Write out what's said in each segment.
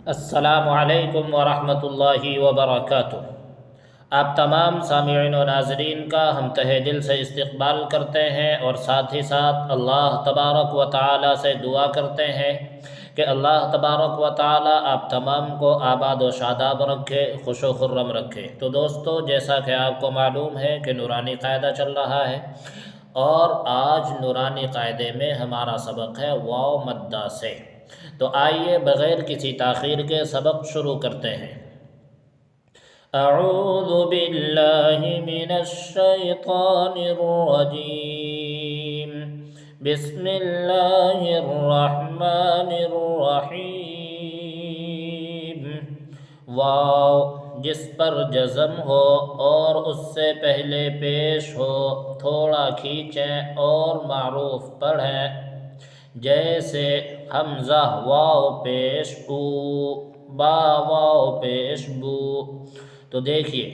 السلام علیکم ورحمۃ اللہ وبرکاتہ۔ آپ تمام سامعین و ناظرین کا ہم تہہ دل سے استقبال کرتے ہیں اور ساتھ ہی ساتھ اللہ تبارک و تعالی سے دعا کرتے ہیں کہ اللہ تبارک و تعالی آپ تمام کو آباد و شاداب رکھے، خوش و خرم رکھے۔ تو دوستو، جیسا کہ آپ کو معلوم ہے کہ نورانی قاعدہ چل رہا ہے، اور آج نورانی قاعدے میں ہمارا سبق ہے واو مدہ سے۔ تو آئیے بغیر کسی تاخیر کے سبق شروع کرتے ہیں۔ اعوذ باللہ من الشیطان الرجیم، بسم اللہ الرحمن الرحیم۔ واو جس پر جزم ہو اور اس سے پہلے پیش ہو تھوڑا کھینچیں اور معروف پڑھیں، جیسے حمزہ واو پیش او، با واو پیش بو۔ تو دیکھیے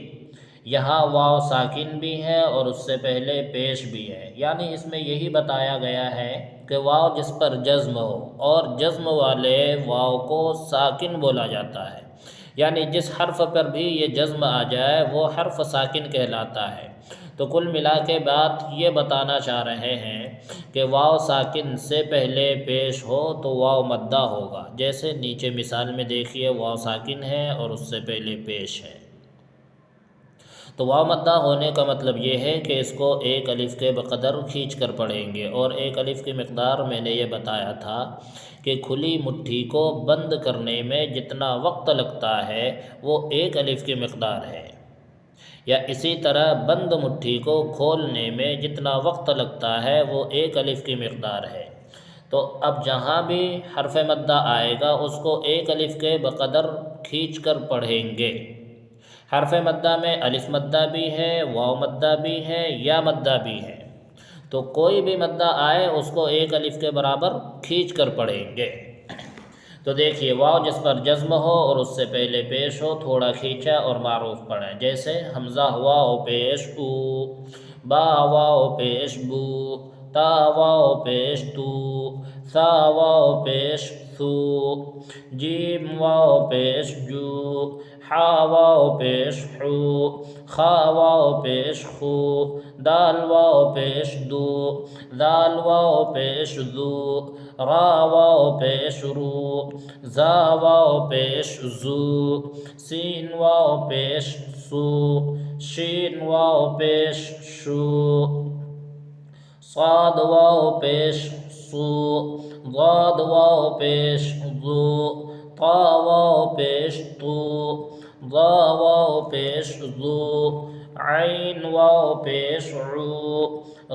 یہاں واو ساکن بھی ہے اور اس سے پہلے پیش بھی ہے، یعنی اس میں یہی بتایا گیا ہے کہ واو جس پر جزم ہو، اور جزم والے واو کو ساکن بولا جاتا ہے، یعنی جس حرف پر بھی یہ جزم آ جائے وہ حرف ساکن کہلاتا ہے۔ تو کل ملا کے بات یہ بتانا چاہ رہے ہیں کہ واو ساکن سے پہلے پیش ہو تو واو مدہ ہوگا، جیسے نیچے مثال میں دیکھیے واو ساکن ہے اور اس سے پہلے پیش ہے۔ تو واو مدہ ہونے کا مطلب یہ ہے کہ اس کو ایک الف کے بقدر کھینچ کر پڑھیں گے، اور ایک الف کی مقدار میں نے یہ بتایا تھا کہ کھلی مٹھی کو بند کرنے میں جتنا وقت لگتا ہے وہ ایک الف کی مقدار ہے، یا اسی طرح بند مٹھی کو کھولنے میں جتنا وقت لگتا ہے وہ ایک الف کی مقدار ہے۔ تو اب جہاں بھی حرف مدہ آئے گا اس کو ایک الف کے بقدر کھینچ کر پڑھیں گے۔ حرف مدہ میں الف مدہ بھی ہے، واو مدہ بھی ہے، یا مدہ بھی ہے، تو کوئی بھی مدہ آئے اس کو ایک الف کے برابر کھینچ کر پڑھیں گے۔ تو دیکھیے واو جس پر جزم ہو اور اس سے پہلے پیش ہو تھوڑا کھینچا اور معروف پڑھیں، جیسے حمزہ واو پیش او، با واو پیش بو، تا واو پیش تو، ثا واو پیش ثو، جیم واو پیش جو، حا واو پیش حو، خا واو پیش خو، دال واو پیش دو، ذال واو پیش ذو، را واو پیش رو، زا واو پیش زو، سین واو پیش سو، شین واو پیش شو، صاد واو پیش صو، ضاد واو پیش ضو، طا واو پیش طو، ظا واو پیش ذو، عین واو پیش عو،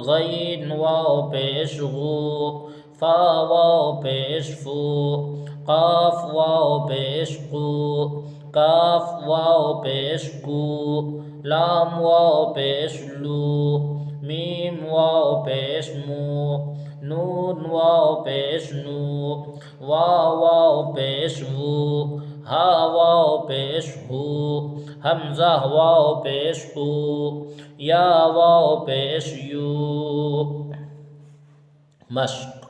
غین واو پیش غو، فا واو پیش فو، قاف واو پیش قو، کاف واو پیش کو، لام واو پیش لو، میم واو پیش مو، نون واو پیش نو، واو واو پیش وو، ہا واو پیش ہو، حمزہ واو پیش او، یا واو پیش یو۔ مشق،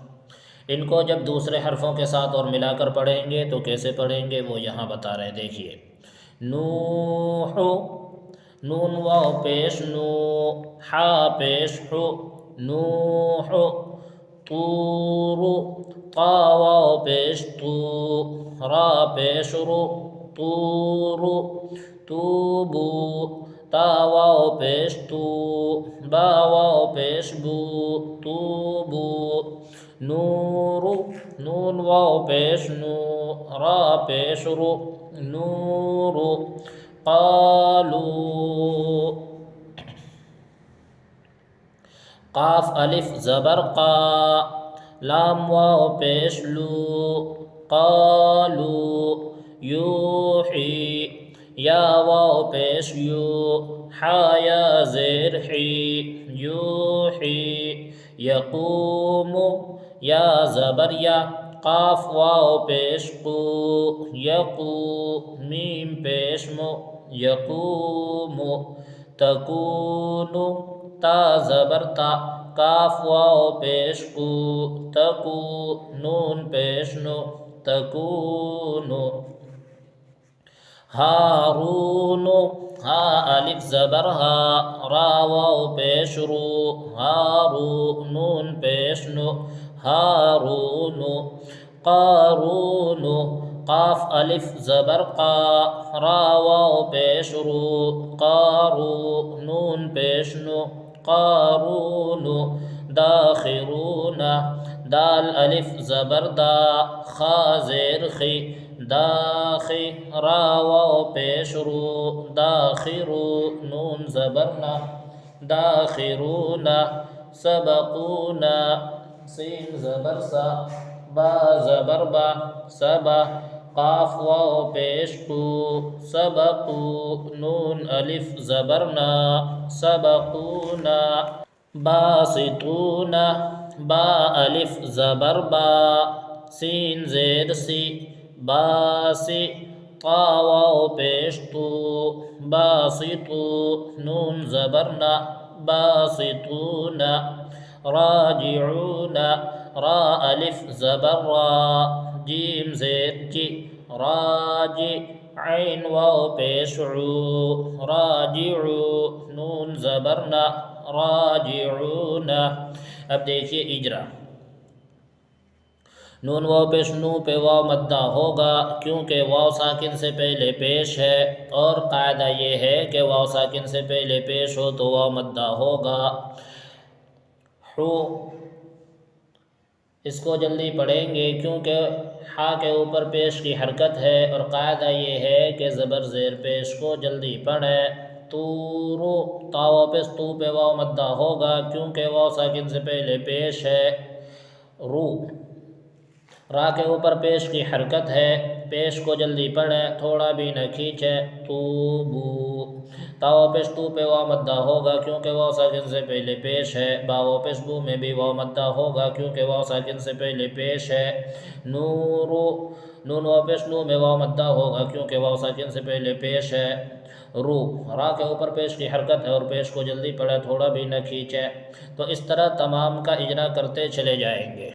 ان کو جب دوسرے حرفوں کے ساتھ اور ملا کر پڑھیں گے تو کیسے پڑھیں گے وہ یہاں بتا رہے ہیں، دیکھیے نوح، نون واو پیش نو، حا پیش حو، نوح، طور، طا واو پیش طو، را پیش رو، طور، توبو، تا واو پیش تو، با واو پیش بو، توبو، نور، نون واو پیش نو، را پیش رو، نور، قالو، قاف الف زبر قا، لام واو پیش لو، قالو، یوحی، یا واو پیش یو، حا یا زیر حی، یوحی، یقوم، یا زبر یا، قاف واو پیش قو، یقو، میم پیش مو، یقوم، تکون، تا زبر تا، کاف واو پیش قو، تکو، نون پیش نو، تکونو۔ ہارون ہا الف زبر ہا را واو پیش رو ہارو نون پیش نو ہارون قارون قاف الف زبر قا را واو پیش رو قارو نون پیش نو قارون داخرون دال الف زبر دا خا زیر خی داخی را واو پیش رو داخرو نون زبرنا داخرون سبقونا سین زبر سا با زبر با سبا قاف واو پیش کو سبقو نون الف زبرنا سبقونا باسطون با الف زبر با سین زیر سی باسی طا واو پیش تو باسطو نون زبرنا باسطون راجعون را الف زبر را جیم زید جی راجع عین واو پیش عو راجعو نون زبرنا راجعون اب دیکھیے اجرا نون واو پیش نو پہ واو مدہ ہوگا کیونکہ واو ساکن سے پہلے پیش ہے اور قاعدہ یہ ہے کہ واو ساکن سے پہلے پیش ہو تو واو مدہ ہوگا حو اس کو جلدی پڑھیں گے کیونکہ ہا کے اوپر پیش کی حرکت ہے اور قاعدہ یہ ہے کہ زبر زیر پیش کو جلدی پڑھیں تورو تا واو پیش تو پہ واو مدہ ہوگا کیونکہ واو ساکن سے پہلے پیش ہے رو را کے اوپر پیش کی حرکت ہے پیش کو جلدی پڑھیں تھوڑا بھی نہ کھینچیں توبو تا واو پیش تو پہ واو مدہ ہوگا کیونکہ واو ساکن سے پہلے پیش ہے با واو پیش بو میں بھی واو مدہ ہوگا کیونکہ واو ساکن سے پہلے پیش ہے نورو نون واو پیش نو میں واو مدہ ہوگا کیونکہ واو ساکن سے پہلے پیش ہے رو را کے اوپر پیش کی حرکت ہے اور پیش کو جلدی پڑھیں تھوڑا بھی نہ کھینچیں تو اس طرح تمام کا اجرا کرتے چلے جائیں گے